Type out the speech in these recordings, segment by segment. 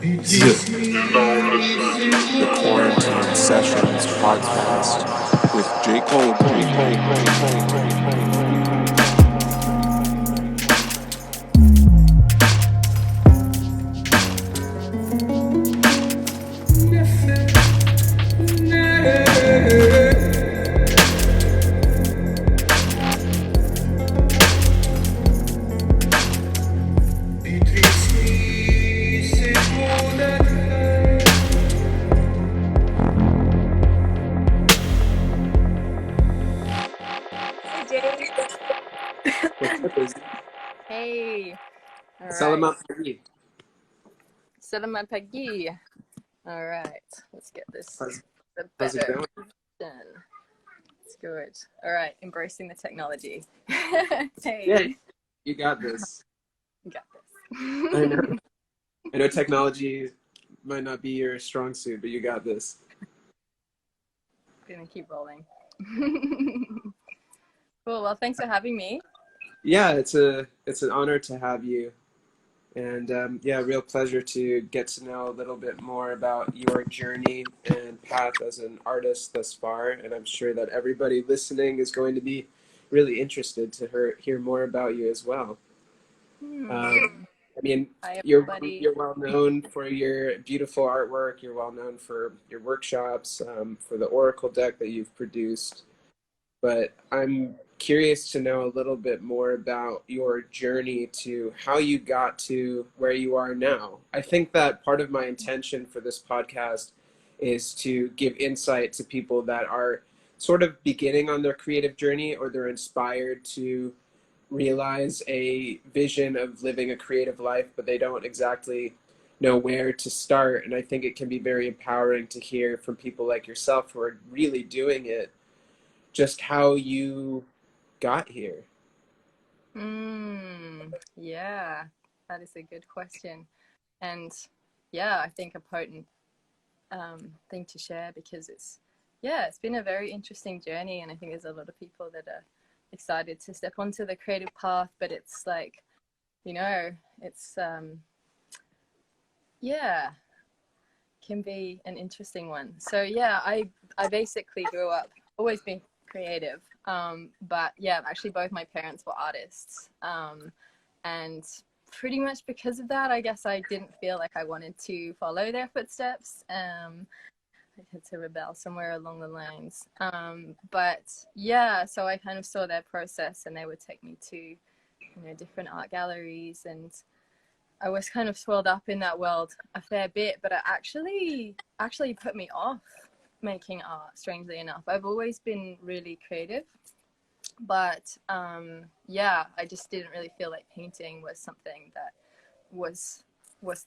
The Quarantine Sessions podcast with J. Cole. Hey, Jay. What's up, Izzy? Hey. All right. Salamat pagi. Salamat pagi. All right. Let's get this a How's it better going? version. It's good. All right. Embracing the technology. Hey. Yeah, you got this. You got I know. this. I know technology might not be your strong suit, but you got this. Gonna keep rolling. Cool. Well, thanks for having me. Yeah, it's an honor to have you, and yeah, real pleasure to get to know a little bit more about your journey and path as an artist thus far. And I'm sure that everybody listening is going to be really interested to hear more about you as well. I mean, Hi, you're everybody. you're well known for your beautiful artwork. You're well known for your workshops, for the Oracle deck that you've produced. But I'm curious to know a little bit more about your journey to how you got to where you are now. I think that part of my intention for this podcast is to give insight to people that are sort of beginning on their creative journey, or they're inspired to realize a vision of living a creative life, but they don't exactly know where to start. And I think it can be very empowering to hear from people like yourself who are really doing it, just how you got here. Yeah, that is a good question. And yeah, I think a potent thing to share, because it's been a very interesting journey, and I think there's a lot of people that are excited to step onto the creative path, but it's like, it's can be an interesting one. So yeah, I basically grew up always been creative, but yeah, actually both my parents were artists, and pretty much because of that, I guess I didn't feel like I wanted to follow their footsteps. I had to rebel somewhere along the lines. But yeah, so I kind of saw their process, and they would take me to, different art galleries, and I was kind of swirled up in that world a fair bit, but it actually put me off making art, strangely enough. I've always been really creative, but yeah, I just didn't really feel like painting was something that was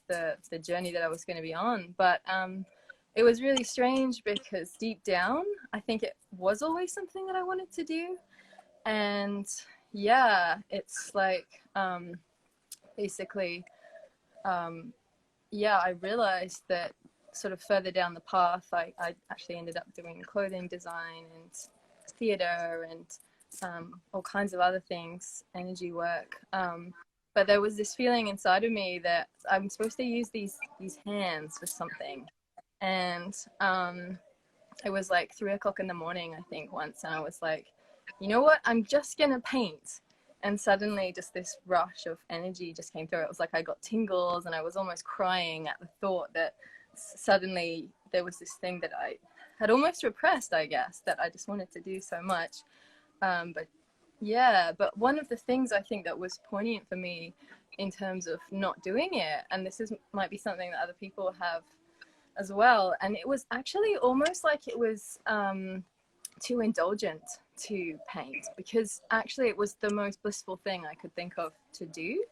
the journey that I was going to be on. But it was really strange, because deep down, I think it was always something that I wanted to do. And yeah, it's like basically, yeah, I realized that sort of further down the path, I actually ended up doing clothing design and theater and all kinds of other things, energy work. But there was this feeling inside of me that I'm supposed to use these hands for something. And it was like 3 o'clock in the morning, I think, once, and I was like, you know what? I'm just gonna paint. And suddenly just this rush of energy just came through. It was like I got tingles, and I was almost crying at the thought that suddenly there was this thing that I had almost repressed, I guess, that I just wanted to do so much. But yeah, but one of the things I think that was poignant for me in terms of not doing it, and this might be something that other people have as well, and it was actually almost like it was too indulgent to paint, because actually it was the most blissful thing I could think of to do.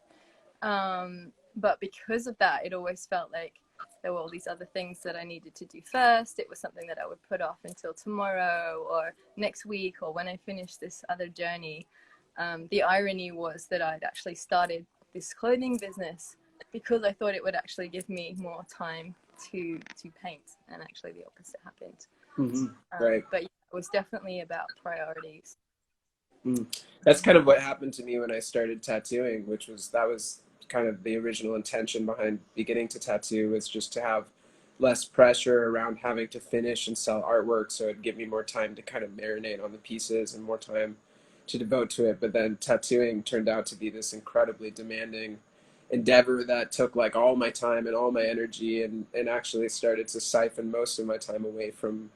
But because of that, it always felt like there were all these other things that I needed to do first. It was something that I would put off until tomorrow or next week, or when I finished this other journey. The irony was that I'd actually started this clothing business because I thought it would actually give me more time to paint, and actually the opposite happened. Right. But yeah, it was definitely about priorities. That's kind of what happened to me when I started tattooing, which was kind of the original intention behind beginning to tattoo was just to have less pressure around having to finish and sell artwork, so it'd give me more time to kind of marinate on the pieces and more time to devote to it. But then tattooing turned out to be this incredibly demanding endeavor that took like all my time and all my energy, and actually started to siphon most of my time away from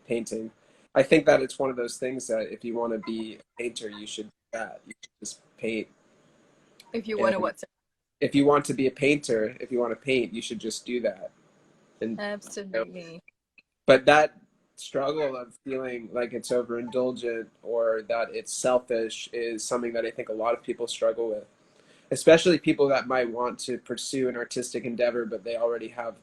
painting. I think that it's one of those things that if you want to be a painter, you should do that. You should just paint. If you want to And what? if you want to be a painter, if you want to paint, you should just do that. And Absolutely. but that struggle of feeling like it's overindulgent or that it's selfish is something that I think a lot of people struggle with, especially people that might want to pursue an artistic endeavor, but they already have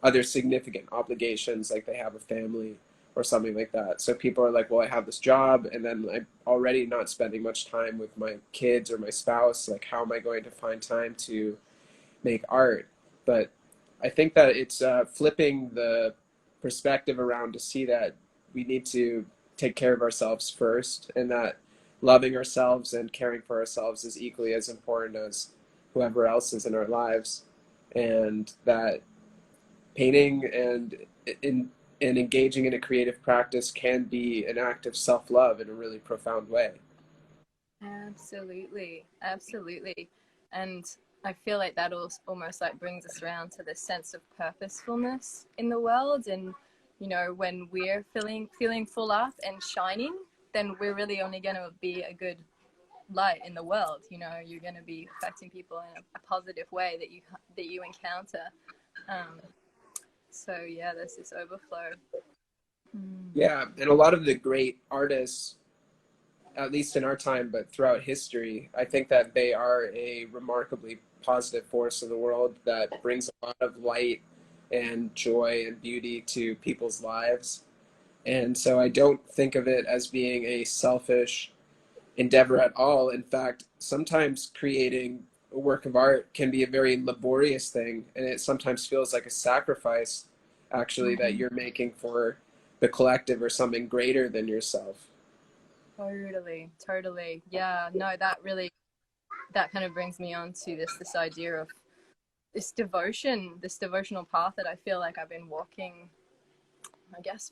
other significant obligations, like they have a family or something like that. So people are like, well, I have this job and then I'm already not spending much time with my kids or my spouse. Like, how am I going to find time to make art? But I think that it's flipping the perspective around to see that we need to take care of ourselves first, and that loving ourselves and caring for ourselves is equally as important as whoever else is in our lives, and that painting and engaging in a creative practice can be an act of self-love in a really profound way. Absolutely, absolutely. And I feel like that almost like brings us around to this sense of purposefulness in the world. And you know, when we're feeling full up and shining, then we're really only going to be a good light in the world. You know, you're going to be affecting people in a positive way that you encounter. So yeah, there's this overflow. Yeah, and a lot of the great artists, at least in our time, but throughout history, I think that they are a remarkably positive force in the world that brings a lot of light and joy and beauty to people's lives. And so I don't think of it as being a selfish endeavor at all. In fact, sometimes creating a work of art can be a very laborious thing, and it sometimes feels like a sacrifice, actually, that you're making for the collective or something greater than yourself. Totally. Yeah, no, that kind of brings me on to this idea of this devotional path that I feel like I've been walking, I guess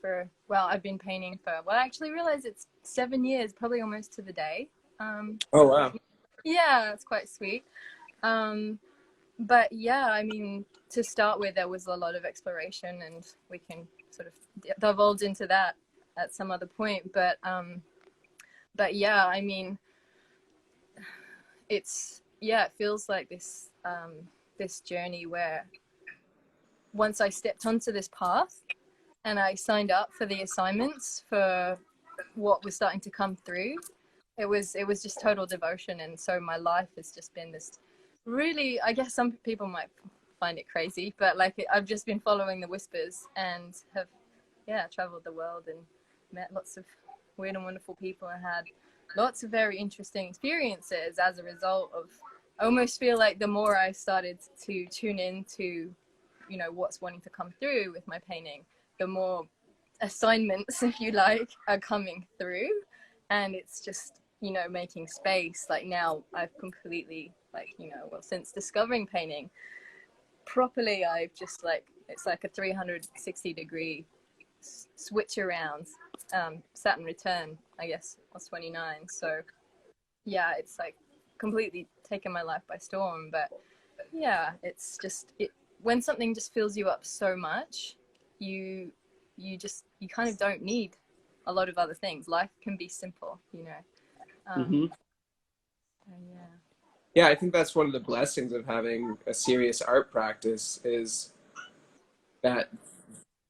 I've been painting for, well, I actually realized it's 7 years, probably almost to the day. Oh, wow. Yeah, it's quite sweet. But yeah, I mean, to start with, there was a lot of exploration, and we can sort of divulge into that at some other point. But yeah, I mean, it feels like this journey where once I stepped onto this path and I signed up for the assignments for what was starting to come through, it was just total devotion. And so my life has just been this really, I guess some people might find it crazy, but like I've just been following the whispers and have traveled the world and met lots of weird and wonderful people and had lots of very interesting experiences as a result of. I almost feel like the more I started to tune into, you know, what's wanting to come through with my painting, the more assignments, if you like, are coming through. And it's just, you know, making space. Like now I've completely, like, you know, well, since discovering painting properly, I've just like, it's like a 360-degree switch around. Saturn return, I guess, was 29. So yeah, it's like completely taken my life by storm. But yeah, it's just when something just fills you up so much, you kind of don't need a lot of other things. Life can be simple, you know. Mm-hmm. So yeah. Yeah, I think that's one of the blessings of having a serious art practice, is that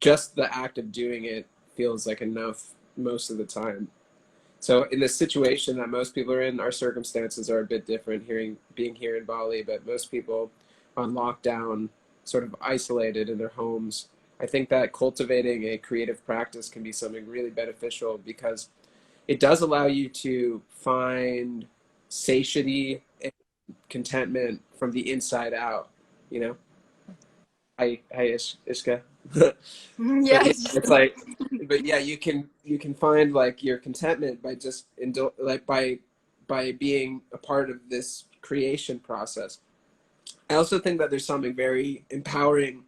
just the act of doing it feels like enough most of the time. So in the situation that most people are in, our circumstances are a bit different being here in Bali, but most people on lockdown, sort of isolated in their homes. I think that cultivating a creative practice can be something really beneficial, because it does allow you to find satiety and contentment from the inside out, you know? Hi, Ishka. Yeah, But yeah, it's just it's like, but yeah, you can find like your contentment by just like by being a part of this creation process. I also think that there's something very empowering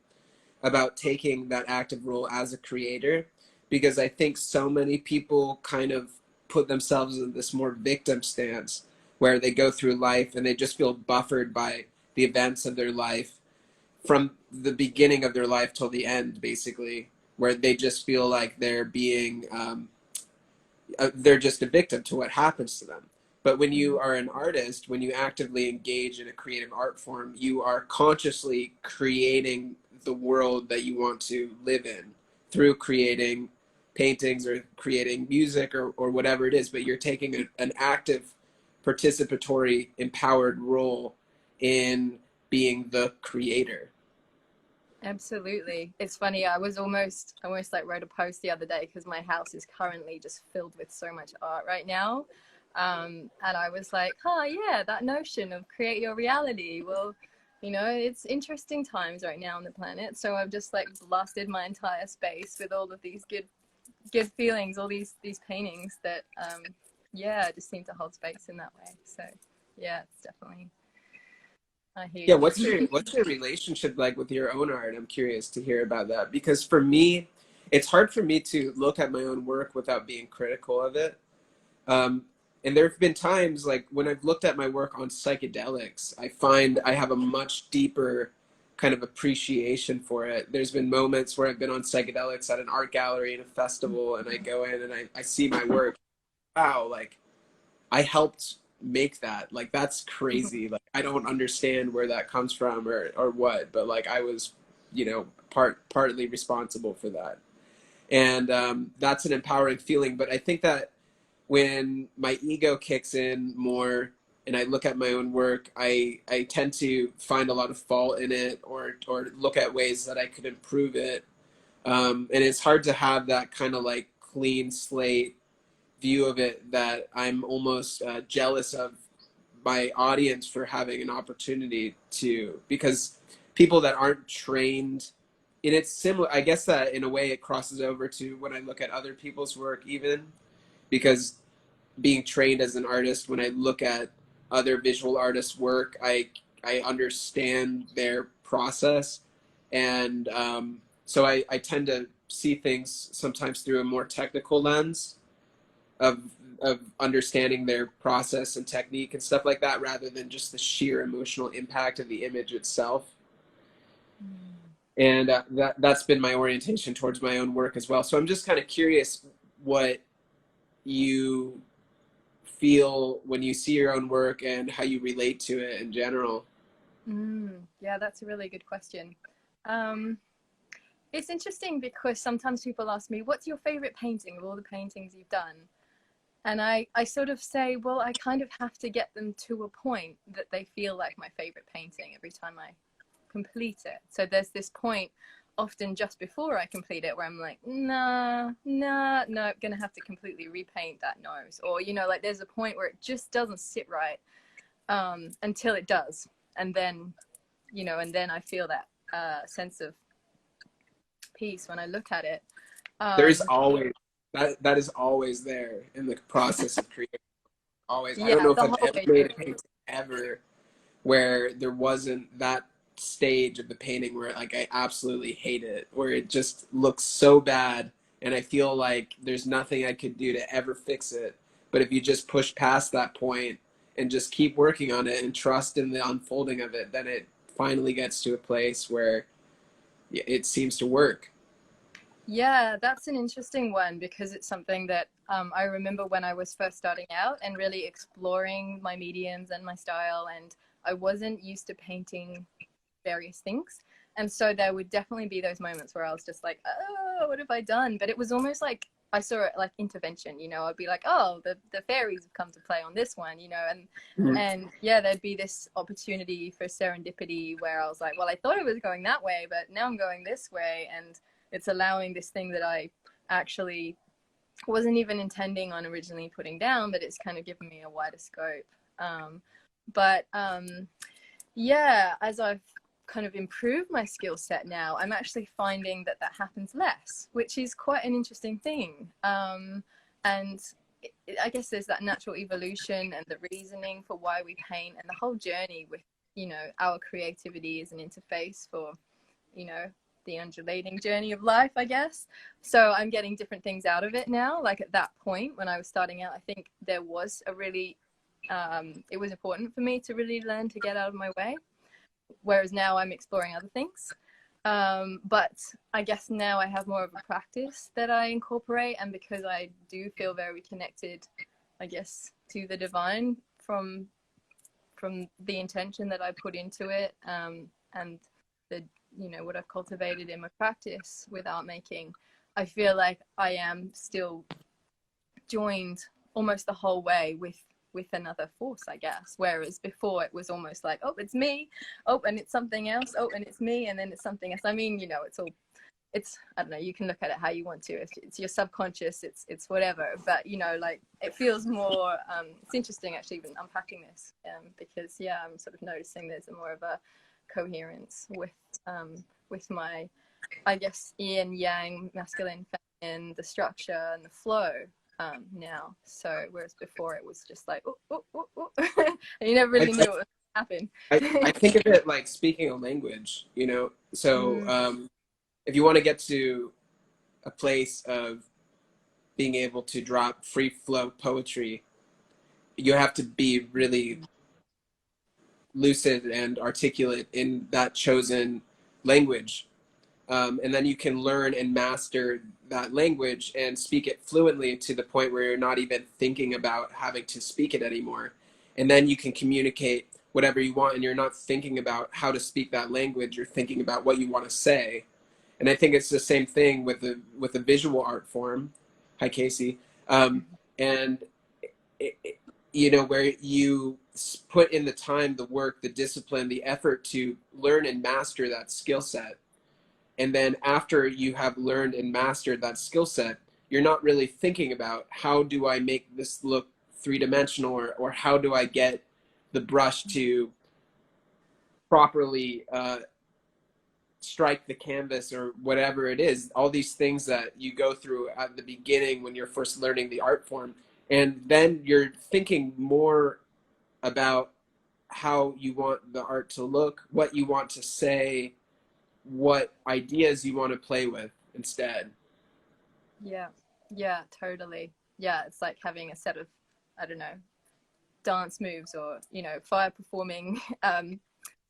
about taking that active role as a creator, because I think so many people kind of put themselves in this more victim stance where they go through life and they just feel buffered by the events of their life from the beginning of their life till the end, basically, where they just feel like they're being they're just a victim to what happens to them. But when you are an artist, when you actively engage in a creative art form, you are consciously creating the world that you want to live in through creating paintings or creating music or whatever it is. But you're taking an active, participatory, empowered role in being the creator. Absolutely. It's funny. I almost like wrote a post the other day because my house is currently just filled with so much art right now. And I was like, oh yeah, that notion of create your reality. Well, you know, it's interesting times right now on the planet. So I've just like blasted my entire space with all of these good feelings, all these paintings that, yeah, just seem to hold space in that way. So yeah, it's definitely, I hear Yeah, you. what's your relationship like with your own art? I'm curious to hear about that, because for me, it's hard for me to look at my own work without being critical of it. Um, and there have been times like when I've looked at my work on psychedelics, I find I have a much deeper kind of appreciation for it. There's been moments where I've been on psychedelics at an art gallery in a festival, and I go in and I see my work. Wow, like I helped make that. Like that's crazy. Like I don't understand where that comes from or what, but like I was, you know, partly responsible for that. And that's an empowering feeling. But I think that when my ego kicks in more and I look at my own work, I tend to find a lot of fault in it or look at ways that I could improve it. And it's hard to have that kind of like clean slate view of it that I'm almost jealous of my audience for having an opportunity to, because people that aren't trained, and it's similar, I guess that in a way it crosses over to when I look at other people's work, even because being trained as an artist, when I look at other visual artists' work, I understand their process, and so I tend to see things sometimes through a more technical lens of understanding their process and technique and stuff like that, rather than just the sheer emotional impact of the image itself. And that's been my orientation towards my own work as well. So I'm just kind of curious what you feel when you see your own work and how you relate to it in general. Yeah, that's a really good question. Um, it's interesting because sometimes people ask me, what's your favorite painting of all the paintings you've done? And I sort of say, well, I kind of have to get them to a point that they feel like my favorite painting every time I complete it. So there's this point often just before I complete it where I'm like, no, gonna have to completely repaint that nose. Or, you know, like there's a point where it just doesn't sit right until it does. And then, you know, and then I feel that sense of peace when I look at it. There's always that is always there in the process of creating. Always. I don't Yeah, know if the I've whole ever way made through. a painting ever where there wasn't that stage of the painting where like I absolutely hate it, where it just looks so bad and I feel like there's nothing I could do to ever fix it. But if you just push past that point and just keep working on it and trust in the unfolding of it, then it finally gets to a place where it seems to work. Yeah, that's an interesting one because it's something that I remember when I was first starting out and really exploring my mediums and my style, and I wasn't used to painting various things. And so there would definitely be those moments where I was just like, oh, what have I done? But it was almost like I saw it like intervention, you know, I'd be like, oh, the fairies have come to play on this one, you know, Mhm. and yeah, there'd be this opportunity for serendipity where I was like, well, I thought it was going that way, but now I'm going this way. And it's allowing this thing that I actually wasn't even intending on originally putting down, but it's kind of given me a wider scope. Um, but yeah, as I've kind of improved my skill set now, I'm actually finding that that happens less, which is quite an interesting thing. And I guess there's that natural evolution and the reasoning for why we paint and the whole journey with you know, our creativity is an interface for, you know, the undulating journey of life, I guess. So I'm getting different things out of it now. Like at that point when I was starting out, I think there was a really, it was important for me to really learn to get out of my way. Whereas now I'm exploring other things. But I guess now I have more of a practice that I incorporate, and because I do feel very connected, I guess, to the divine from the intention that I put into it, and the, you know, what I've cultivated in my practice with art making, I feel like I am still joined almost the whole way with another force, I guess. Whereas before it was almost like, oh, it's me, oh, and it's something else, oh, and it's me, and then it's something else. I mean, you know, it's all, it's, I don't know, you can look at it how you want to. It's your subconscious, it's whatever. But, you know, like it feels more, it's interesting actually even unpacking this, because yeah, I'm sort of noticing there's more of a coherence with my, I guess, yin, yang, masculine, feminine, the structure and the flow now. So whereas before it was just like, oh, oh, oh, oh. And you never really knew what was happening. I think of it like speaking a language, you know. So if you want to get to a place of being able to drop free flow poetry, you have to be really lucid and articulate in that chosen language. And then you can learn and master that language and speak it fluently to the point where you're not even thinking about having to speak it anymore. And then you can communicate whatever you want, and you're not thinking about how to speak that language. You're thinking about what you want to say. And I think it's the same thing with the visual art form. Hi, Casey. And you know, where you put in the time, the work, the discipline, the effort to learn and master that skill set. And then after you have learned and mastered that skill set, you're not really thinking about how do I make this look three-dimensional, or how do I get the brush to properly strike the canvas, or whatever it is. All these things that you go through at the beginning when you're first learning the art form. And then you're thinking more about how you want the art to look, what you want to say, what ideas you want to play with instead. Yeah, totally. Yeah, it's like having a set of, I don't know, dance moves or, you know, fire performing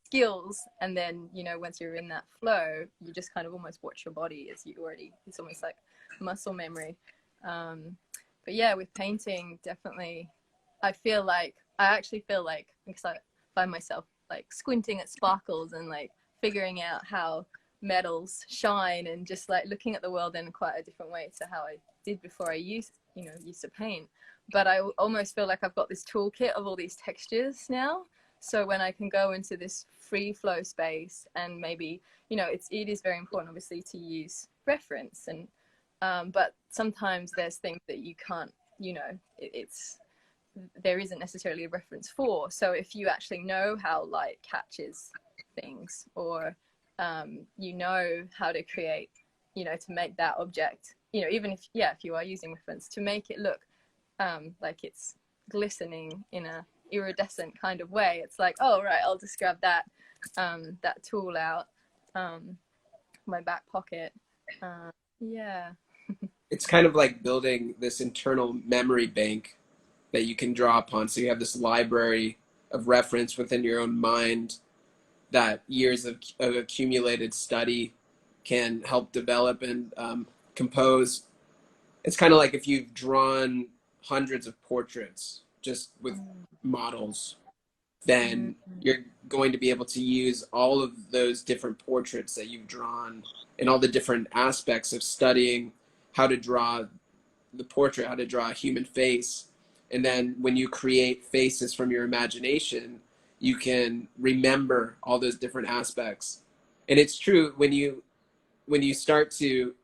skills, and then, you know, once you're in that flow, you just kind of almost watch your body as you already, it's almost like muscle memory. But yeah, with painting, definitely I actually feel like, because I find myself like squinting at sparkles and like figuring out how metals shine, and just like looking at the world in quite a different way to how I did before I used to paint. But I almost feel like I've got this toolkit of all these textures now. So when I can go into this free flow space, and maybe, you know, it is very important obviously to use reference, and but sometimes there's things that you can't, you know, there isn't necessarily a reference for. So if you actually know how light catches things, or you know how to create, you know, to make that object, you know, even if you are using reference, to make it look like it's glistening in a iridescent kind of way. It's like, oh right, I'll just grab that that tool out my back pocket. Yeah. It's kind of like building this internal memory bank that you can draw upon. So you have this library of reference within your own mind that years of accumulated study can help develop and compose. It's kind of like if you've drawn hundreds of portraits just with models, then you're going to be able to use all of those different portraits that you've drawn, and all the different aspects of studying how to draw the portrait, how to draw a human face. And then when you create faces from your imagination, you can remember all those different aspects. And it's true, when you start to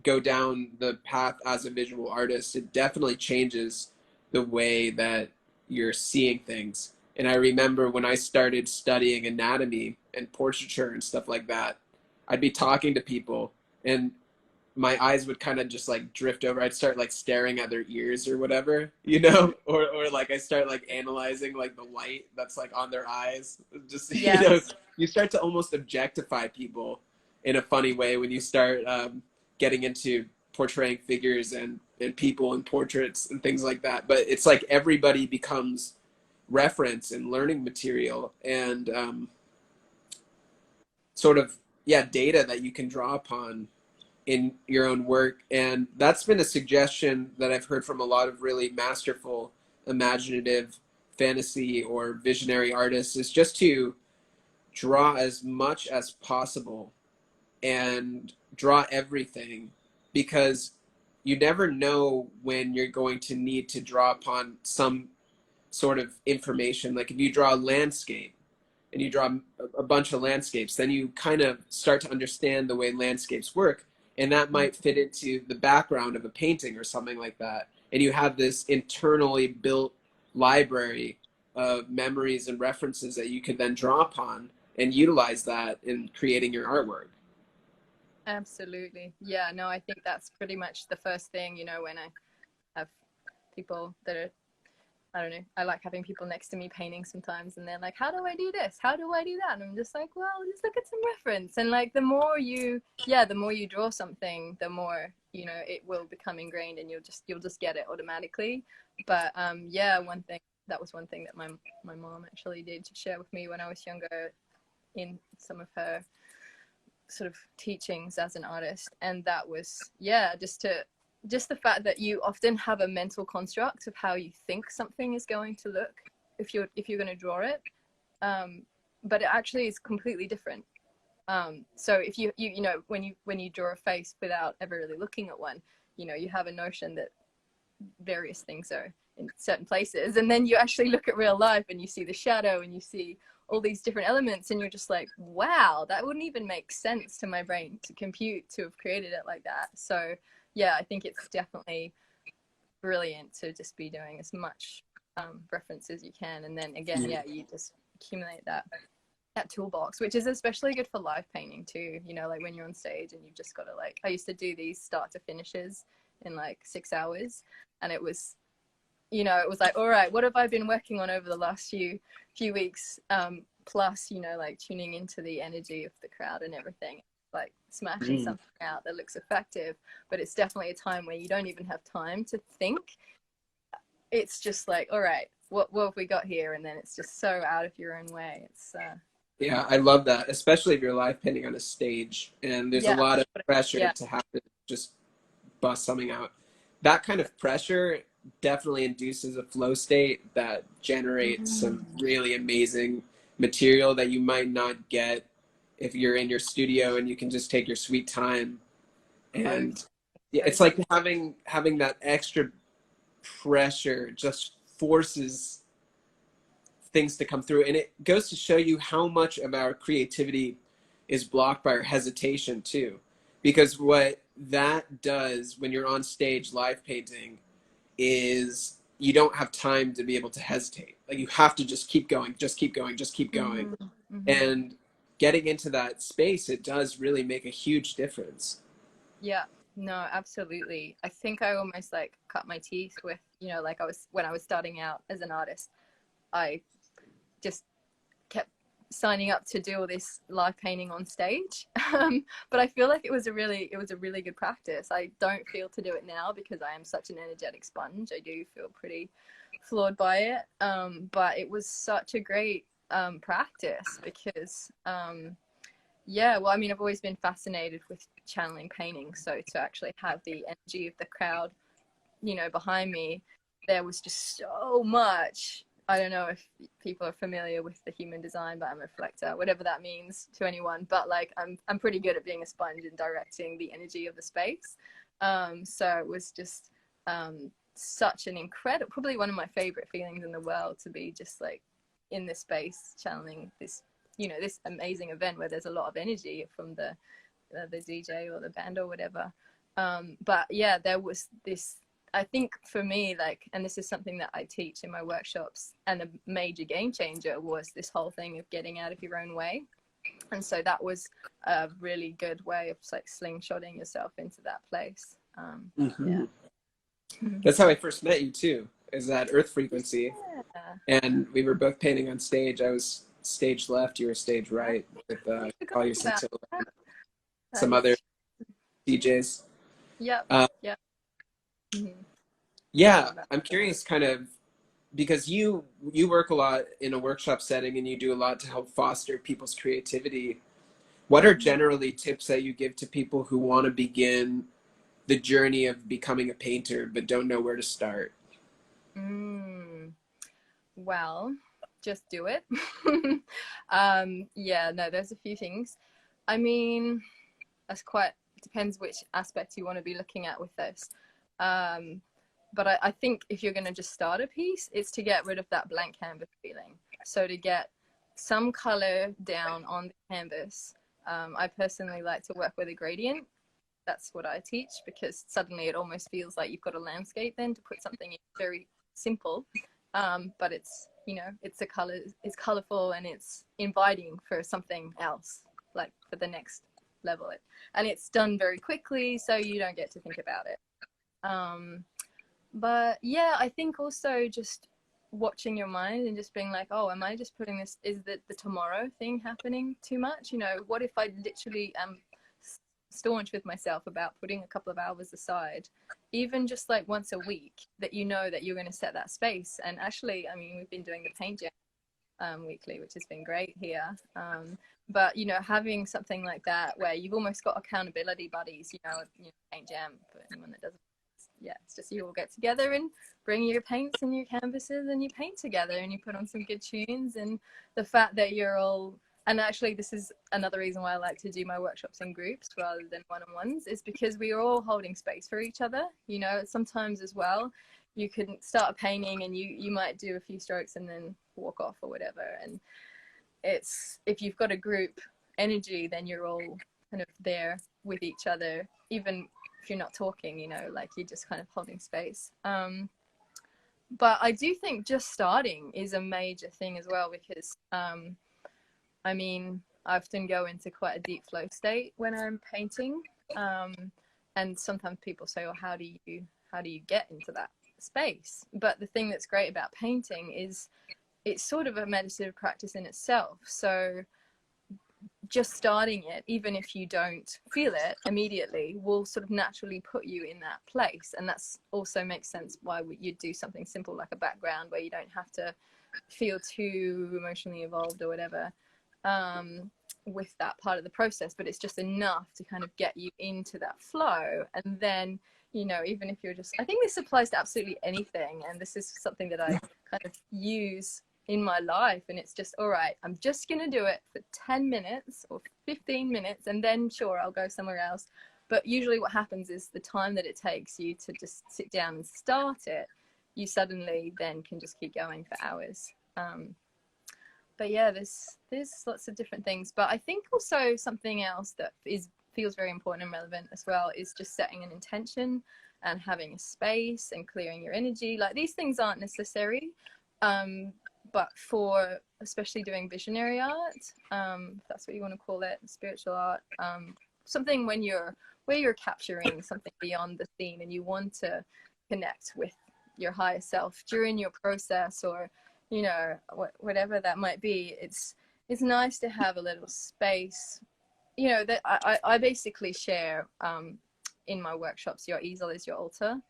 go down the path as a visual artist, it definitely changes the way that you're seeing things. And I remember when I started studying anatomy and portraiture and stuff like that, I'd be talking to people, and my eyes would kind of just like drift over. I'd start like staring at their ears or whatever, you know, or like I start like analyzing like the light that's like on their eyes. Just, you Yeah. know, you start to almost objectify people in a funny way when you start getting into portraying figures and people and portraits and things like that. But it's like everybody becomes reference and learning material and sort of, yeah, data that you can draw upon in your own work. And that's been a suggestion that I've heard from a lot of really masterful, imaginative fantasy or visionary artists, is just to draw as much as possible and draw everything, because you never know when you're going to need to draw upon some sort of information. Like if you draw a landscape and you draw a bunch of landscapes, then you kind of start to understand the way landscapes work, and that might fit into the background of a painting or something like that, and you have this internally built library of memories and references that you could then draw upon and utilize that in creating your artwork. Absolutely. Yeah, no, I think that's pretty much the first thing, you know, when I have people that are, I don't know, I like having people next to me painting sometimes, and they're like, how do I do this? How do I do that? And I'm just like, well, just look at some reference. And like, the more you draw something, the more, you know, it will become ingrained, and you'll just get it automatically. But yeah, one thing that my mom actually did share with me when I was younger in some of her sort of teachings as an artist, and that was, yeah, just the fact that you often have a mental construct of how you think something is going to look if you're going to draw it, but it actually is completely different. So if you know, when you draw a face without ever really looking at one, you know, you have a notion that various things are in certain places, and then you actually look at real life and you see the shadow and you see all these different elements, and you're just like, wow, that wouldn't even make sense to my brain to compute to have created it like that. So yeah, I think it's definitely brilliant to just be doing as much reference as you can, and then again, yeah, you just accumulate that toolbox, which is especially good for live painting too, you know, like when you're on stage and you've just got to, like, I used to do these start to finishes in like 6 hours, and it was, you know, it was like, all right, what have I been working on over the last few weeks, plus, you know, like tuning into the energy of the crowd and everything, like smashing something out that looks effective. But it's definitely a time where you don't even have time to think. It's just like, all right, what have we got here? And then it's just so out of your own way. It's Yeah, I love that, especially if you're live painting on a stage and there's a lot of pressure to have to just bust something out. That kind of pressure definitely induces a flow state that generates some really amazing material that you might not get if you're in your studio and you can just take your sweet time. And yeah, it's like having that extra pressure just forces things to come through, and it goes to show you how much of our creativity is blocked by our hesitation too, because what that does when you're on stage live painting is you don't have time to be able to hesitate. Like, you have to just keep going, just keep going, just keep going. And getting into that space, it does really make a huge difference. Yeah, no, absolutely. I think I almost like cut my teeth with, you know, like when I was starting out as an artist, I just kept signing up to do all this live painting on stage. But I feel like it was a really good practice. I don't feel to do it now because I am such an energetic sponge. I do feel pretty flawed by it. But it was such a great practice because yeah, well, I mean, I've always been fascinated with channeling painting. So to actually have the energy of the crowd, you know, behind me, there was just so much. I don't know if people are familiar with the human design, but I'm a reflector, whatever that means to anyone. But like, I'm pretty good at being a sponge and directing the energy of the space. So it was just such an incredible, probably one of my favorite feelings in the world, to be just like in this space channeling this, you know, this amazing event where there's a lot of energy from the DJ or the band or whatever. But yeah, there was this, I think for me, like, and this is something that I teach in my workshops, and a major game changer was this whole thing of getting out of your own way. And so that was a really good way of like slingshotting yourself into that place. Yeah. That's how I first met you too, is that Earth Frequency. Yeah. And we were both painting on stage. I was stage left, you were stage right, with I forgot Collier about Scintilla that. and That some is other DJs. Yep. Uh, Yep. Mm-hmm. yeah, I'm curious kind of, because you work a lot in a workshop setting and you do a lot to help foster people's creativity. What are generally tips that you give to people who want to begin the journey of becoming a painter but don't know where to start? Well, just do it. Yeah, no, there's a few things. I mean, that's quite depends which aspect you want to be looking at with this. But I think if you're going to just start a piece, it's to get rid of that blank canvas feeling. So to get some color down on the canvas. I personally like to work with a gradient. That's what I teach, because suddenly it almost feels like you've got a landscape then to put something in very simple. But it's, you know, it's a color, it's colorful and it's inviting for something else, like for the next level. And it's done very quickly, so you don't get to think about it. But yeah, I think also just watching your mind and just being like, oh, am I just putting this, is the tomorrow thing happening too much? You know, what if I literally am staunch with myself about putting a couple of hours aside, even just like once a week, that you know that you're going to set that space. And actually, I mean, we've been doing the paint jam weekly, which has been great here. But you know, having something like that where you've almost got accountability buddies, you know, paint jam for anyone that doesn't. Yeah, it's just you all get together and bring your paints and your canvases and you paint together and you put on some good tunes. And the fact that you're all, and actually this is another reason why I like to do my workshops in groups rather than one-on-ones, is because we are all holding space for each other. You know, sometimes as well, you can start a painting and you might do a few strokes and then walk off or whatever. And it's, if you've got a group energy, then you're all kind of there with each other, even if you're not talking, you know, like you're just kind of holding space. But I do think just starting is a major thing as well, because I mean, I often go into quite a deep flow state when I'm painting, and sometimes people say, "Well, how do you get into that space?" But the thing that's great about painting is it's sort of a meditative practice in itself. So just starting it, even if you don't feel it immediately, will sort of naturally put you in that place. And that's also makes sense why you'd do something simple like a background, where you don't have to feel too emotionally involved or whatever with that part of the process, but it's just enough to kind of get you into that flow. And then, you know, even if you're just, I think this applies to absolutely anything, and this is something that I kind of use in my life, and it's just, all right, I'm just gonna do it for 10 minutes or 15 minutes, and then sure, I'll go somewhere else. But usually what happens is the time that it takes you to just sit down and start it, you suddenly then can just keep going for hours. But yeah, there's lots of different things. But I think also something else that feels very important and relevant as well is just setting an intention and having a space and clearing your energy. Like, these things aren't necessary, but for especially doing visionary art, if that's what you want to call it, spiritual art, something where you're capturing something beyond the scene and you want to connect with your higher self during your process, or you know, whatever that might be. It's nice to have a little space, you know, that I basically share in my workshops, your easel is your altar.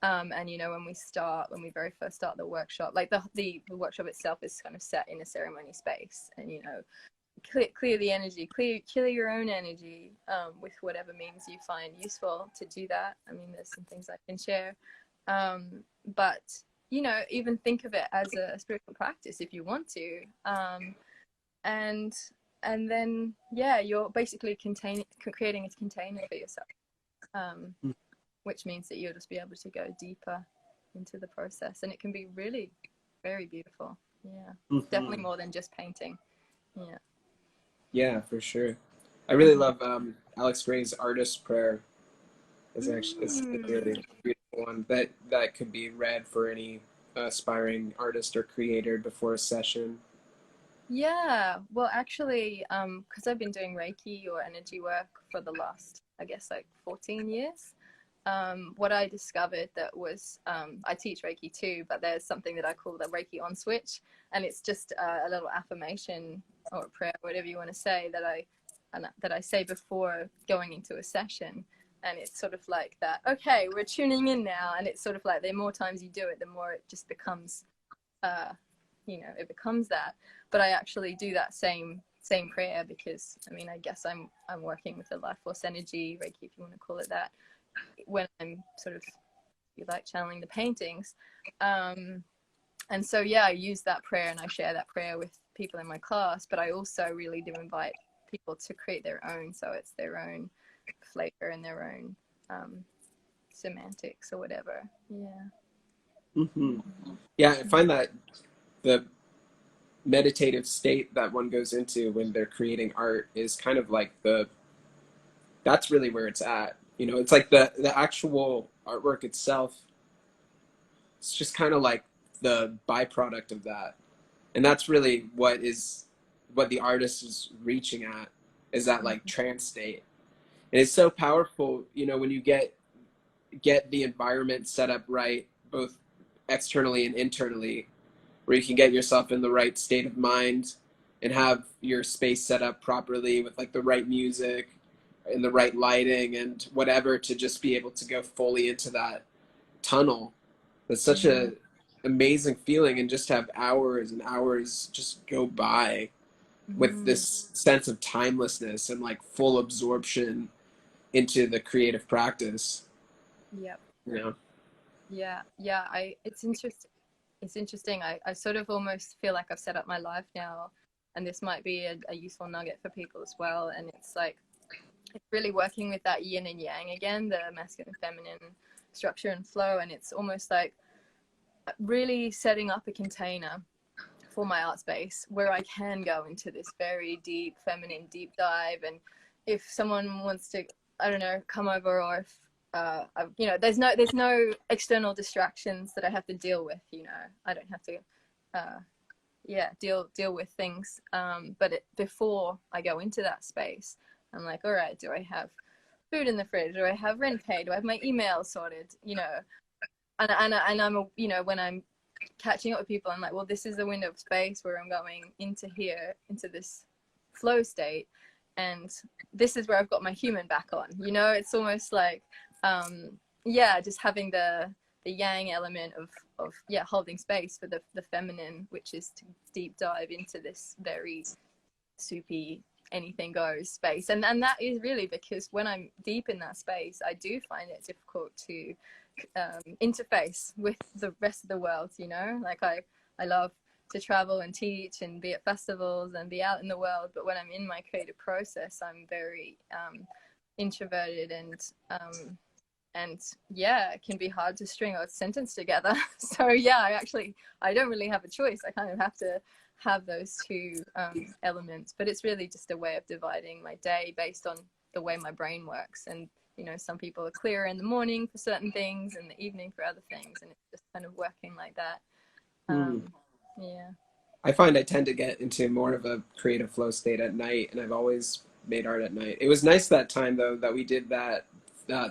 And you know, when we very first start the workshop, like the workshop itself is kind of set in a ceremony space, and you know, clear the energy, clear your own energy with whatever means you find useful to do that. I mean, there's some things I can share, but you know, even think of it as a spiritual practice if you want to, and then yeah, you're basically creating a container for yourself, which means that you'll just be able to go deeper into the process, and it can be really very beautiful. Yeah, definitely more than just painting. Yeah, for sure. I really love Alex Gray's artist prayer. It's a really beautiful one that could be read for any aspiring artist or creator before a session. Yeah, well, actually, because I've been doing Reiki or energy work for the last, I guess, like 14 years. What I discovered that was, I teach Reiki too, but there's something that I call the Reiki on switch, and it's just a little affirmation or a prayer, whatever you want to say, that I say before going into a session. And it's sort of like that, okay, we're tuning in now. And it's sort of like the more times you do it, the more it just becomes, uh, it becomes that. But I actually do that same prayer because, I mean, I guess I'm working with the life force energy, Reiki, if you want to call it that, when I'm sort of, you like, channeling the paintings. And so, yeah, I use that prayer and I share that prayer with people in my class, but I also really do invite people to create their own. So it's their own flavor and their own semantics or whatever. Yeah. Mm-hmm. Yeah, I find that the meditative state that one goes into when they're creating art is kind of like that's really where it's at. You know, it's like the actual artwork itself. It's just kind of like the byproduct of that. And that's really what the artist is reaching at, is that like trance state. And it's so powerful, you know, when you get the environment set up right, both externally and internally, where you can get yourself in the right state of mind and have your space set up properly with like the right music and the right lighting and whatever, to just be able to go fully into that tunnel. That's such a amazing feeling, and just have hours and hours just go by with this sense of timelessness and like full absorption into the creative practice. Yep. You know? Yeah. It's interesting. It's interesting. I sort of almost feel like I've set up my life now, and this might be a useful nugget for people as well. And it's like, it's really working with that yin and yang again, the masculine and feminine structure and flow. And it's almost like really setting up a container for my art space where I can go into this very deep feminine deep dive. And if someone wants to, I don't know, come over, or if there's no external distractions that I have to deal with. I don't have to deal with things. But before I go into that space, I'm like, all right, do I have food in the fridge? Do I have rent paid? Do I have my email sorted? And I'm when I'm catching up with people, I'm like, well, this is a window of space where I'm going into here, into this flow state, and this is where I've got my human back on. It's almost like just having the yang element of holding space for the feminine, which is to deep dive into this very soupy anything goes space. And that is really because when I'm deep in that space, I do find it difficult to interface with the rest of the world. Like I love to travel and teach and be at festivals and be out in the world, but when I'm in my creative process, I'm very introverted, and it can be hard to string a sentence together. So I don't really have a choice. I kind of have to have those two elements, but it's really just a way of dividing my day based on the way my brain works. And some people are clearer in the morning for certain things and the evening for other things, and it's just kind of working like that. Yeah. I find I tend to get into more of a creative flow state at night, and I've always made art at night. It was nice that time though that we did that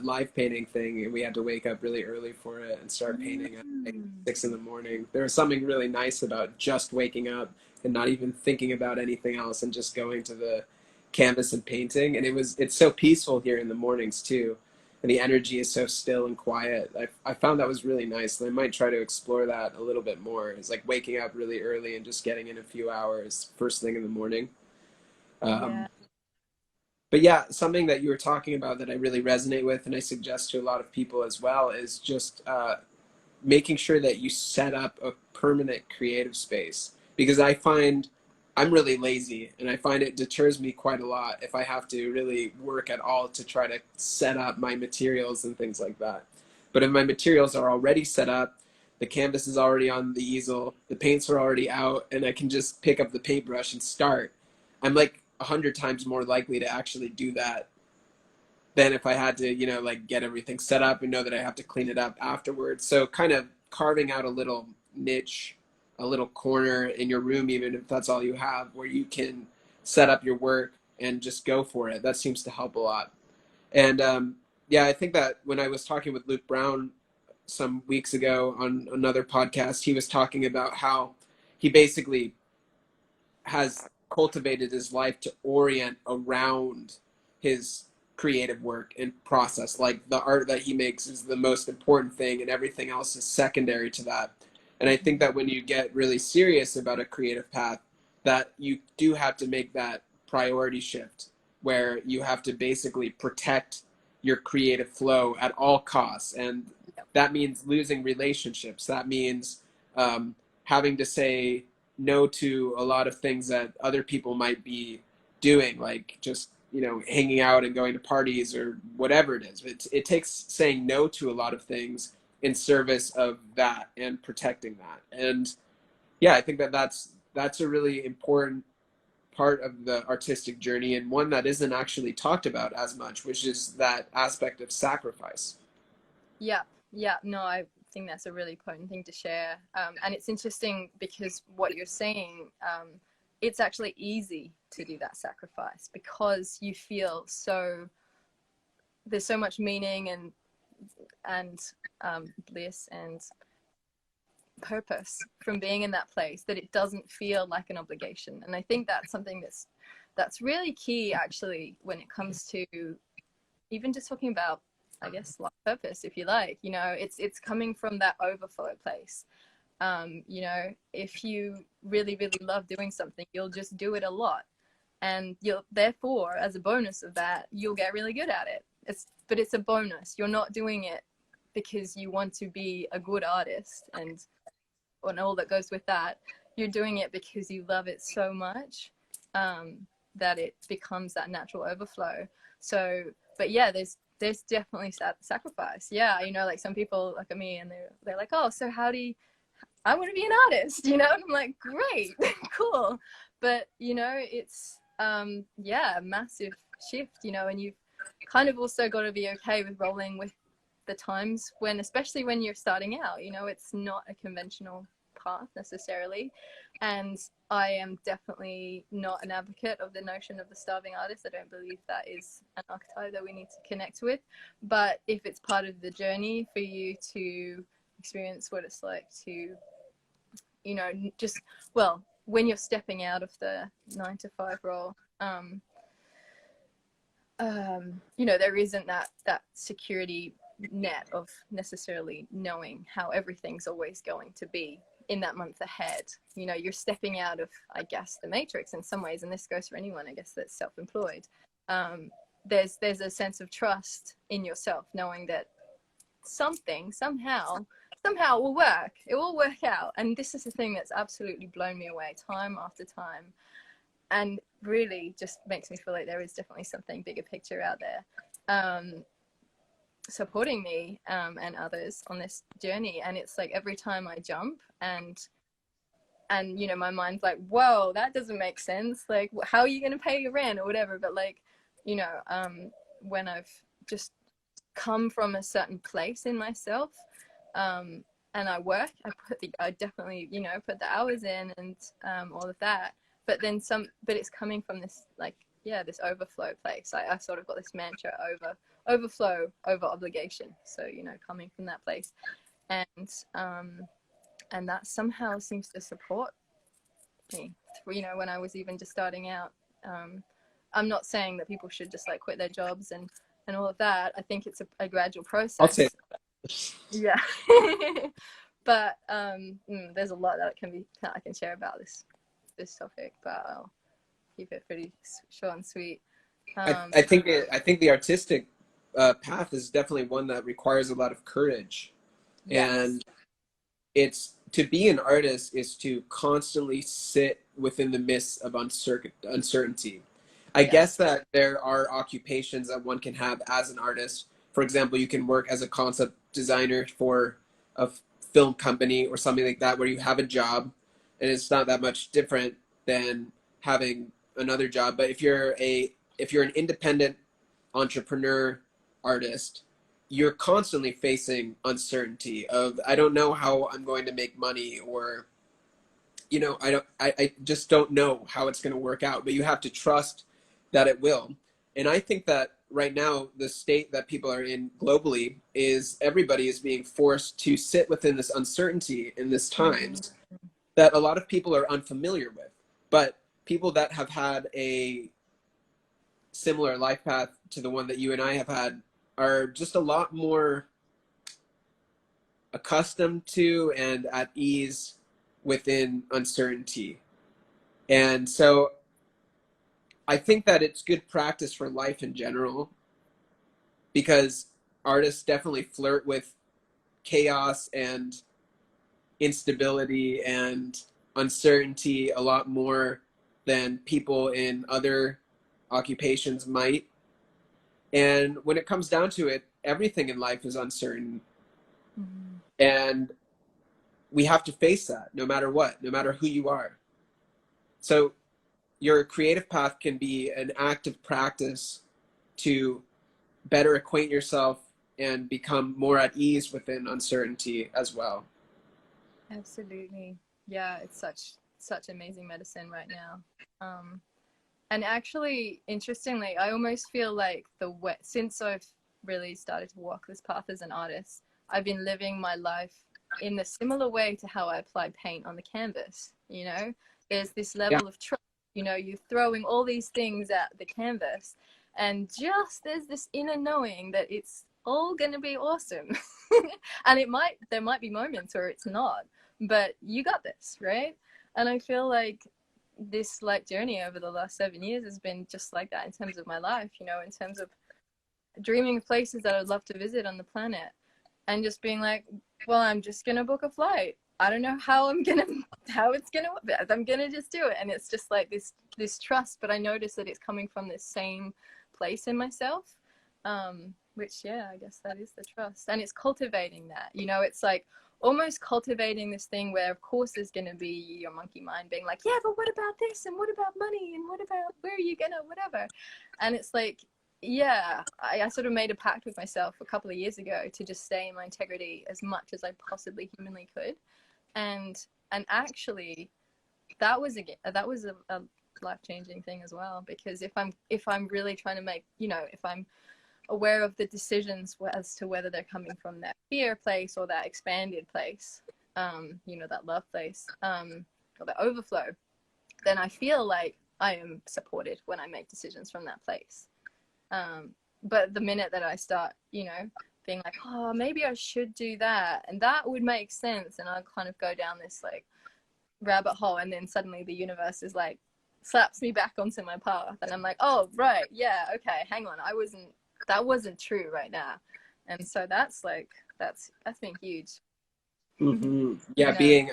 live painting thing, and we had to wake up really early for it and start painting at like 6 in the morning. There was something really nice about just waking up and not even thinking about anything else and just going to the canvas and painting. And it's so peaceful here in the mornings too, and the energy is so still and quiet. I found that was really nice, and I might try to explore that a little bit more. It's like waking up really early and just getting in a few hours first thing in the morning. But yeah, something that you were talking about that I really resonate with, and I suggest to a lot of people as well, is just making sure that you set up a permanent creative space. Because I find I'm really lazy, and I find it deters me quite a lot if I have to really work at all to try to set up my materials and things like that. But if my materials are already set up, the canvas is already on the easel, the paints are already out, and I can just pick up the paintbrush and start, I'm like 100 times more likely to actually do that than if I had to, like get everything set up and know that I have to clean it up afterwards. So kind of carving out a little niche a little corner in your room, even if that's all you have, where you can set up your work and just go for it. That seems to help a lot. And yeah, I think that when I was talking with Luke Brown some weeks ago on another podcast, he was talking about how he basically has cultivated his life to orient around his creative work and process. Like the art that he makes is the most important thing, and everything else is secondary to that. And I think that when you get really serious about a creative path, that you do have to make that priority shift where you have to basically protect your creative flow at all costs. And that means losing relationships. That means having to say no to a lot of things that other people might be doing, like just, you know, hanging out and going to parties or whatever it is. It takes saying no to a lot of things in service of that and protecting that. And yeah, I think that that's a really important part of the artistic journey, and one that isn't actually talked about as much, which is that aspect of sacrifice. Yeah, yeah, no, I think that's a really important thing to share. And it's interesting because what you're saying, it's actually easy to do that sacrifice because you feel so, there's so much meaning and bliss and purpose from being in that place that it doesn't feel like an obligation. And I think that's something that's really key actually when it comes to even just talking about, I guess, life purpose, if you like. You know, it's coming from that overflow place. You know, if you really love doing something, you'll just do it a lot, and you'll therefore, as a bonus of that, you'll get really good at it. But it's a bonus. You're not doing it because you want to be a good artist and all that goes with that. You're doing it because you love it so much that it becomes that natural overflow. So, but yeah, there's definitely sacrifice. Yeah, you know, like some people look at me and they're like, oh, so how do you, I want to be an artist, you know? And I'm like, great, cool. But, you know, it's, yeah, a massive shift, you know, and you've kind of also got to be okay with rolling with the times when, especially when you're starting out, you know, it's not a conventional path necessarily. And I am definitely not an advocate of the notion of the starving artist. I don't believe that is an archetype that we need to connect with. But if it's part of the journey for you to experience what it's like to, you know, just, well, when you're stepping out of the 9-to-5 role, you know, there isn't that security net of necessarily knowing how everything's always going to be in that month ahead. You know, you're stepping out of, I guess, the matrix in some ways, and this goes for anyone, I guess, that's self-employed. There's a sense of trust in yourself, knowing that something somehow will work. It will work out. And this is the thing that's absolutely blown me away time after time, and really just makes me feel like there is definitely something bigger picture out there supporting me and others on this journey. And it's like every time I jump and you know, my mind's like, whoa, that doesn't make sense, like how are you going to pay your rent or whatever. But like, you know, when I've just come from a certain place in myself and I work, I definitely, you know, put the hours in and all of that. But then but it's coming from this, like, yeah, this overflow place. I sort of got this mantra, overflow over obligation. So, you know, coming from that place. And that somehow seems to support me, you know, when I was even just starting out. I'm not saying that people should just like quit their jobs and all of that. I think it's a gradual process. I'll say yeah. But there's a lot that I can share about this topic, but I'll keep it pretty short and sweet. I think the artistic path is definitely one that requires a lot of courage. Yes. And it's, to be an artist is to constantly sit within the midst of uncertainty. I guess that there are occupations that one can have as an artist. For example, you can work as a concept designer for a film company or something like that, where you have a job and it's not that much different than having another job. But if you're an independent entrepreneur artist, you're constantly facing uncertainty of, I don't know how I'm going to make money, or you know, I just don't know how it's going to work out, but you have to trust that it will. And I think that right now, the state that people are in globally is everybody is being forced to sit within this uncertainty in this times that a lot of people are unfamiliar with. But people that have had a similar life path to the one that you and I have had are just a lot more accustomed to and at ease within uncertainty. And so I think that it's good practice for life in general because artists definitely flirt with chaos and instability and uncertainty a lot more than people in other occupations might. And when it comes down to it, everything in life is uncertain. Mm-hmm. And we have to face that no matter what, no matter who you are. So your creative path can be an active practice to better acquaint yourself and become more at ease within uncertainty as well. Absolutely. Yeah, it's such amazing medicine right now. And actually, interestingly, I almost feel like since I've really started to walk this path as an artist, I've been living my life in a similar way to how I apply paint on the canvas. You know, there's this level of trust. You know, you're throwing all these things at the canvas, and just there's this inner knowing that it's all going to be awesome. And there might be moments where it's not, but you got this, right? And I feel like this like journey over the last 7 years has been just like that in terms of my life, you know, in terms of dreaming of places that I'd love to visit on the planet and just being like, well, I'm just gonna book a flight. I don't know how it's gonna work. I'm gonna just do it. And it's just like this trust, but I notice that it's coming from this same place in myself, which, yeah, I guess that is the trust. And it's cultivating that, you know, it's like almost cultivating this thing where of course there's going to be your monkey mind being like, yeah, but what about this, and what about money, and what about where are you gonna whatever. And it's like, yeah, I sort of made a pact with myself a couple of years ago to just stay in my integrity as much as I possibly humanly could. And actually that was a life-changing thing as well, because if I'm really trying to make, you know, if I'm aware of the decisions as to whether they're coming from that fear place or that expanded place, you know, that love place, or the overflow, then I feel like I am supported when I make decisions from that place. But the minute that I start, you know, being like, oh, maybe I should do that, and that would make sense, and I kind of go down this like rabbit hole, and then suddenly the universe is like slaps me back onto my path, and I'm like, oh right, yeah, okay, hang on, that wasn't true right now. And so that's been huge. Mm-hmm. Yeah, being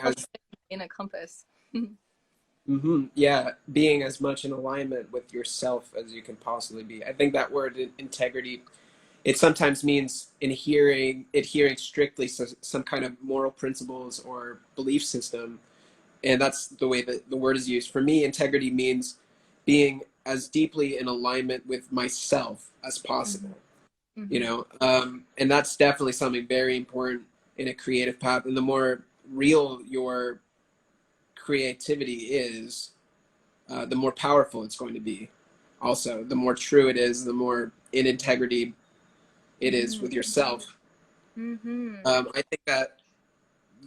in a compass. Mm-hmm. Yeah, being as much in alignment with yourself as you can possibly be. I think that word integrity, it sometimes means adhering strictly to some kind of moral principles or belief system, and that's the way that the word is used. For me, integrity means being as deeply in alignment with myself as possible. Mm-hmm. You know, and that's definitely something very important in a creative path. And the more real your creativity is, the more powerful it's going to be. Also, the more true it is, the more in integrity it is with yourself. Mm-hmm. I think that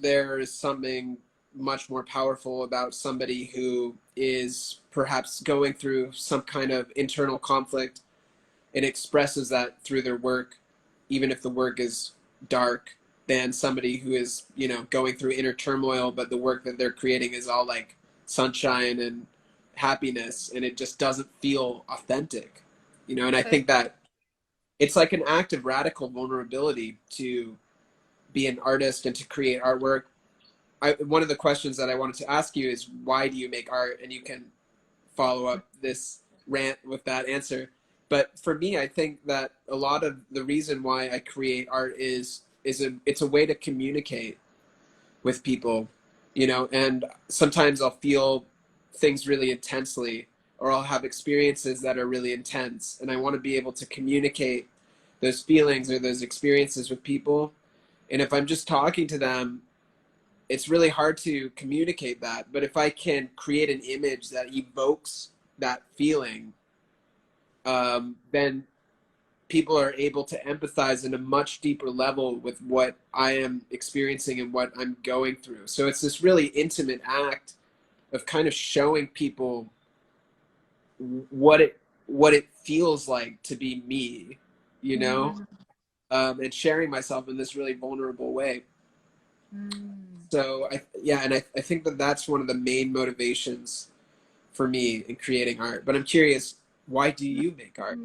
there is something much more powerful about somebody who is perhaps going through some kind of internal conflict and expresses that through their work, even if the work is dark, than somebody who is, you know, going through inner turmoil, but the work that they're creating is all like sunshine and happiness, and it just doesn't feel authentic, you know. And I think that it's like an act of radical vulnerability to be an artist and to create artwork. One of the questions that I wanted to ask you is, why do you make art? And you can follow up this rant with that answer. But for me, I think that a lot of the reason why I create art is it's a way to communicate with people, you know. And sometimes I'll feel things really intensely, or I'll have experiences that are really intense, and I want to be able to communicate those feelings or those experiences with people. And if I'm just talking to them, it's really hard to communicate that. But if I can create an image that evokes that feeling, then people are able to empathize in a much deeper level with what I am experiencing and what I'm going through. So it's this really intimate act of kind of showing people what it feels like to be me, you know, and sharing myself in this really vulnerable way. So I think that that's one of the main motivations for me in creating art. But I'm curious, why do you make art?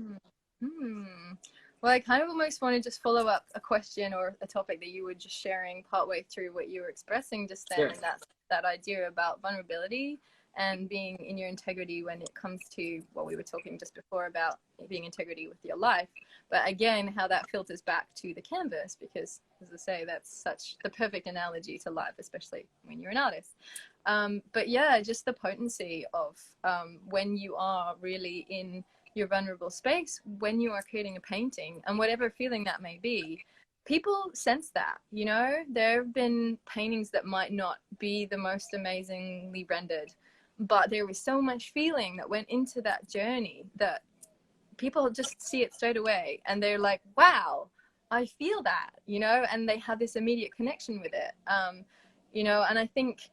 Well, I kind of almost want to just follow up a question or a topic that you were just sharing partway through what you were expressing just then, and that's that idea about vulnerability and being in your integrity when it comes to what we were talking just before about being integrity with your life. But again, how that filters back to the canvas, because as I say, that's such the perfect analogy to life, especially when you're an artist. But yeah, just the potency of when you are really in your vulnerable space, when you are creating a painting, and whatever feeling that may be, people sense that, you know. There have been paintings that might not be the most amazingly rendered, but there was so much feeling that went into that journey that people just see it straight away and they're like, wow, I feel that, you know, and they have this immediate connection with it. You know, and I think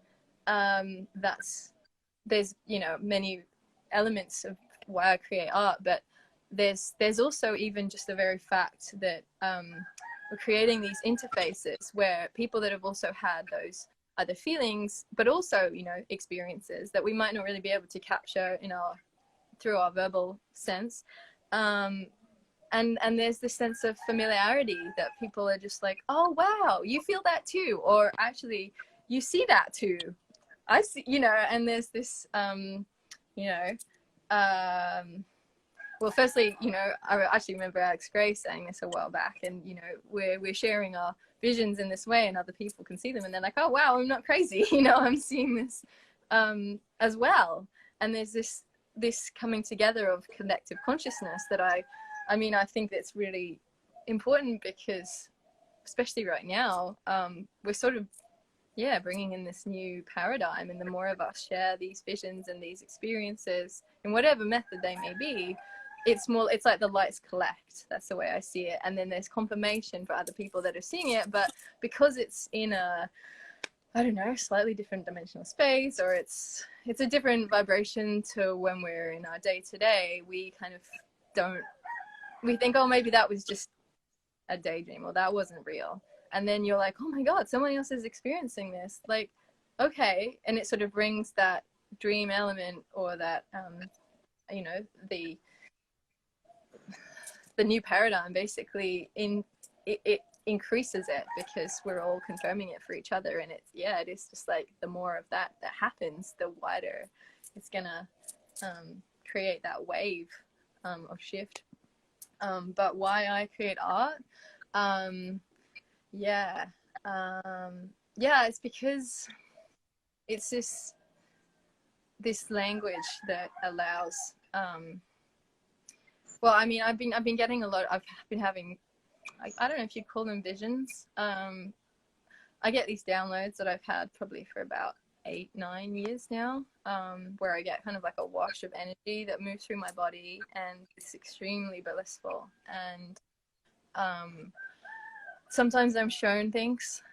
there's, you know, many elements of why I create art, but there's also even just the very fact that we're creating these interfaces where people that have also had those other feelings, but also, you know, experiences that we might not really be able to capture in our through our verbal sense, and there's this sense of familiarity that people are just like, oh wow, you feel that too, or actually you see that too, I see, you know. And there's this you know, well, firstly, you know, I actually remember Alex Gray saying this a while back, and you know, we're sharing our visions in this way and other people can see them and they're like, oh wow, I'm not crazy, you know, I'm seeing this as well. And there's this coming together of collective consciousness that I mean, I think that's really important because especially right now, we're sort of, yeah, bringing in this new paradigm, and the more of us share these visions and these experiences in whatever method they may be, it's like the lights collect. That's the way I see it. And then there's confirmation for other people that are seeing it, but because it's in a, I don't know, slightly different dimensional space, or it's a different vibration to when we're in our day-to-day, we kind of we think, oh, maybe that was just a daydream, or that wasn't real. And then you're like, oh my god, someone else is experiencing this, like, okay. And it sort of brings that dream element, or that you know, the new paradigm basically it increases it, because we're all confirming it for each other. And it is just like the more of that happens, the wider it's gonna create that wave of shift. But why I create art, it's because it's this language that allows well, I mean, I've been getting a lot. I've been having, I don't know if you'd call them visions. I get these downloads that I've had probably for about 8-9 years now, where I get kind of like a wash of energy that moves through my body, and it's extremely blissful. And sometimes I'm shown things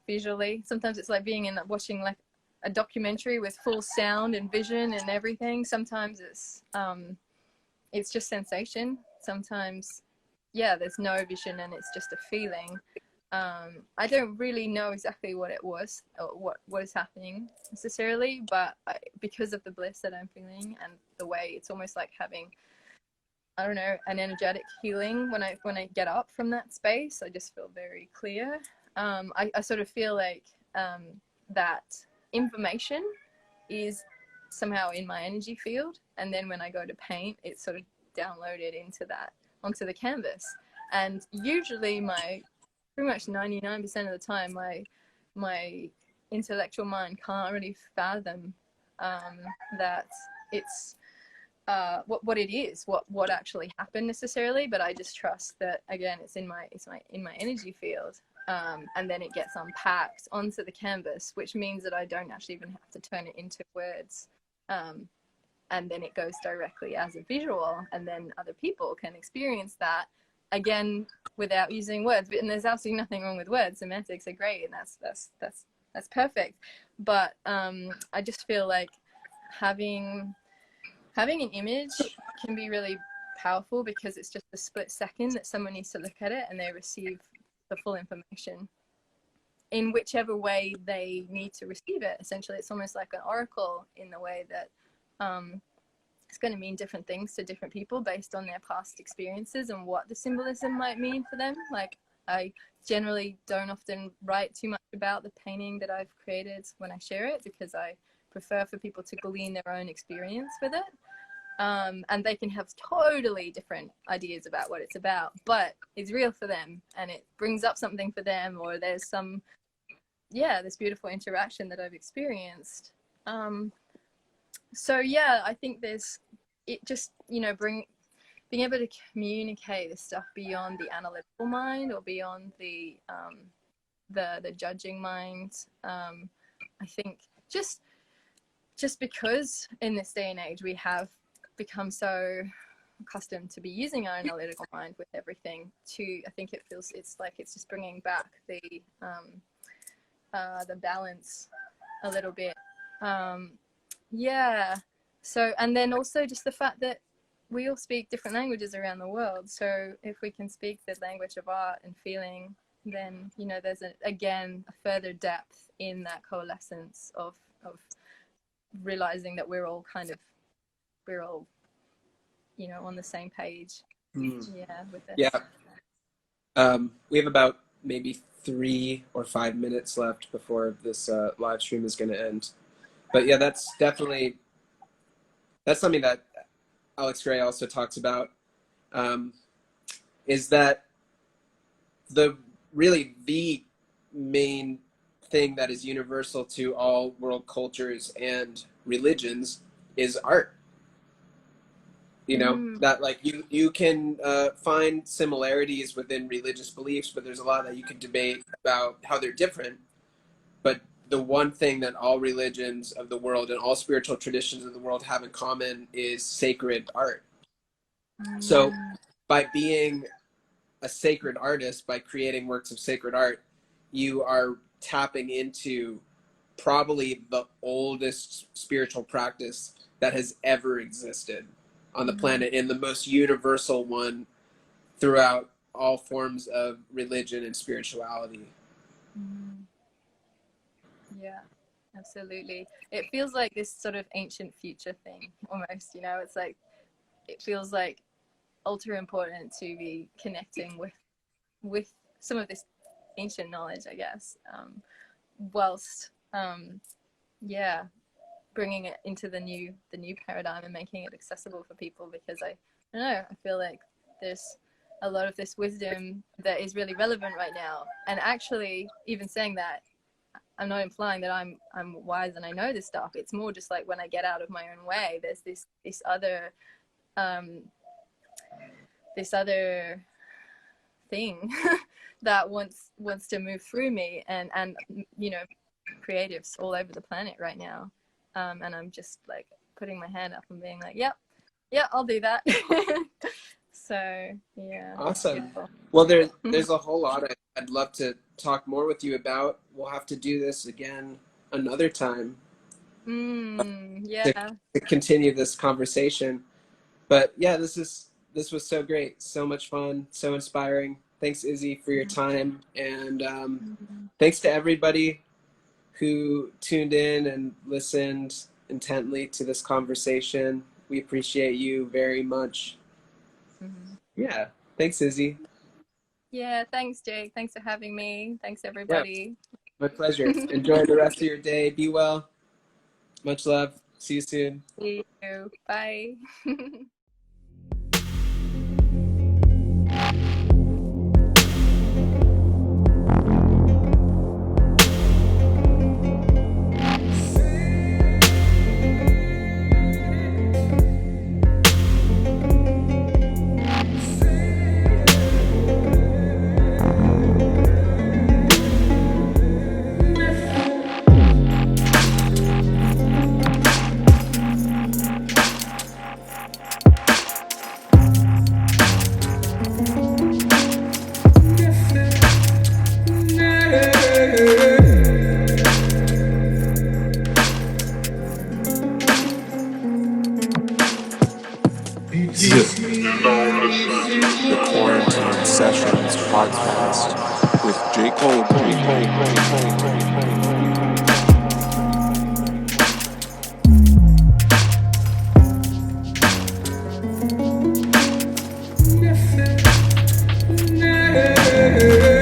visually. Sometimes it's like being watching like a documentary with full sound and vision and everything. Sometimes it's just sensation. Sometimes, yeah, there's no vision and it's just a feeling. I don't really know exactly what it was or what is happening necessarily, but because of the bliss that I'm feeling and the way it's almost like having, I don't know, an energetic healing when I get up from that space. I just feel very clear. I sort of feel like that information is somehow in my energy field, and then when I go to paint, it's sort of downloaded onto the canvas. And usually pretty much 99% of the time, my intellectual mind can't really fathom that it's what it is, what actually happened necessarily. But I just trust that, again, it's in my energy field. and then it gets unpacked onto the canvas, which means that I don't actually even have to turn it into words. And then it goes directly as a visual, and then other people can experience that again without using words. And there's absolutely nothing wrong with words. Semantics are great, and that's perfect. But I just feel like having an image can be really powerful, because it's just a split second that someone needs to look at it and they receive the full information in whichever way they need to receive it. Essentially, it's almost like an oracle in the way that it's going to mean different things to different people based on their past experiences and what the symbolism might mean for them. Like, I generally don't often write too much about the painting that I've created when I share it, because I prefer for people to glean their own experience with it. And they can have totally different ideas about what it's about, but it's real for them and it brings up something for them, or there's some, this beautiful interaction that I've experienced. So yeah, I think it just, being able to communicate this stuff beyond the analytical mind, or beyond the judging mind. I think just because in this day and age we have become so accustomed to be using our analytical mind with everything, I think it's like it's just bringing back the balance a little bit. So, and then also just the fact that we all speak different languages around the world, so if we can speak the language of art and feeling, then there's a further depth in that coalescence of realizing that we're all on the same page. With this. We have about maybe 3 or 5 minutes left before this live stream is going to end, but yeah, that's something that Alex Gray also talks about, is that the main thing that is universal to all world cultures and religions is art. That like you can find similarities within religious beliefs, but there's a lot that you could debate about how they're different. But the one thing that all religions of the world and all spiritual traditions of the world have in common is sacred art. So by being a sacred artist, by creating works of sacred art, you are tapping into probably the oldest spiritual practice that has ever existed on the planet, and the most universal one throughout all forms of religion and spirituality. Yeah, absolutely. It feels like this sort of ancient future thing almost, it's like, it feels like ultra important to be connecting with some of this ancient knowledge, I guess, whilst bringing it into the new paradigm and making it accessible for people, because I don't know, I feel like there's a lot of this wisdom that is really relevant right now. And actually, even saying that, I'm not implying that I'm wise and I know this stuff. It's more just like when I get out of my own way, there's this other thing that wants to move through me, and creatives all over the planet right now. And I'm just like putting my hand up and being like, yeah, I'll do that. So yeah. Awesome. Beautiful. Well, there's a whole lot I'd love to talk more with you about. We'll have to do this again another time. To continue this conversation. But yeah, this was so great, so much fun, so inspiring. Thanks, Izzy, for your time, and thanks to everybody who tuned in and listened intently to this conversation. We appreciate you very much. Yeah, thanks, Izzy. Yeah, thanks, Jake. Thanks for having me. Thanks, everybody. Yeah, my pleasure. Enjoy the rest of your day. Be well. Much love. See you soon. See you. Bye. with J. Cole. Yeah.